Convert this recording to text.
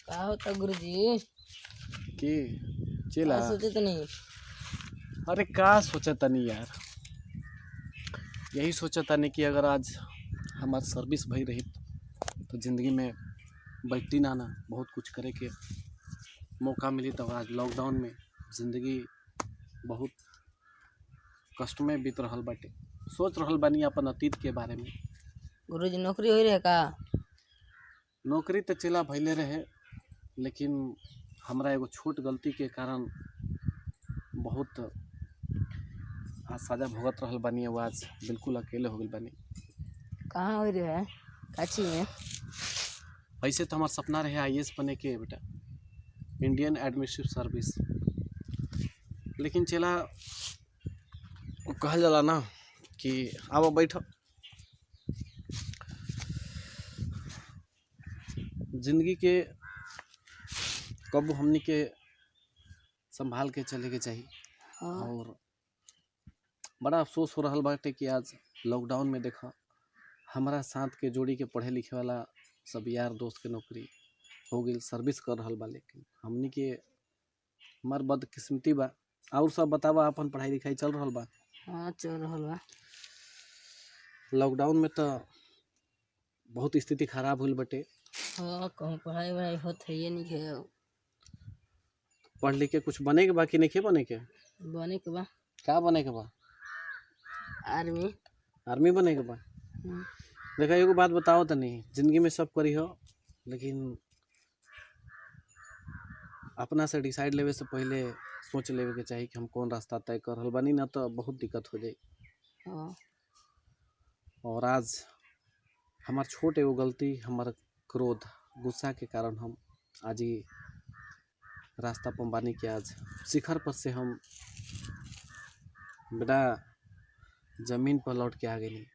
का होता गुरुजी? के चेला। का सोचत नहीं? अरे का सोचा तनी यार, यही सोचा तनी कि अगर आज हमार सर्विस भई रही तो ज़िंदगी में बैठती ना बहुत कुछ करे के मौका मिली। तो आज लॉकडाउन में ज़िंदगी बहुत कष्ट में बीत रहल बाटे। सोच रहल बानी अपन अतीत के बारे में। गुरुजी नौकरी हो रही का? नौकरी तो चला भइले रहे, लेकिन हमरा एगो छोट गलती के कारण बहुत आज सजा भुगत रहल बानी। आज बिल्कुल अकेले हो गइल बानी। कहाँ हो रही है? काची में? ऐसे तो हमार सपना रहे IAS बने के बेटा, इंडियन एडमिनिस्ट्रेटिव सर्विस। लेकिन चला कहल जाला ना कि आओ बैठो, जिंदगी के कब हमनी के संभाल के चले के चाहिए। हाँ। और बड़ा अफसोस हो रहा बाटे कि आज लॉकडाउन में देखा हमारा साथ के जोड़ी के पढ़े लिखे वाला सब यार दोस्त के नौकरी हो गई, सर्विस कर रहल बा। लेकिन हमनी के हमार बदकिस्मती बा। और सब बतावा, अपन पढ़ाई लिखाई चल रहल बा? हाँ चल रहल बा। लॉकडाउन में तो बहुत स्थिति खराब हुई बटे। हाँ कहूँ पढ़ाई वढ़ाई होत है ये नहीं है। पढ़ लिख के कुछ बने के बा कि नहीं बने के? बने के बा। का बने के बा? आर्मी। आर्मी बने के बा। देखा एगो बात बताओ तो, नहीं जिंदगी में सब करी हो, लेकिन अपना से डिसाइड लेवे से पहले सोच लेवे के चाहिए कि हम कौन रास्ता तय कर रहल बानी, ना तो बहुत दिक्कत हो जाए। हाँ। और आज हमार छोट एगो गलती, हमार क्रोध गुस्सा के कारण हम आज ही रास्ता पर बानी के आज शिखर पर से हम बेटा जमीन पर लौट के आ गए।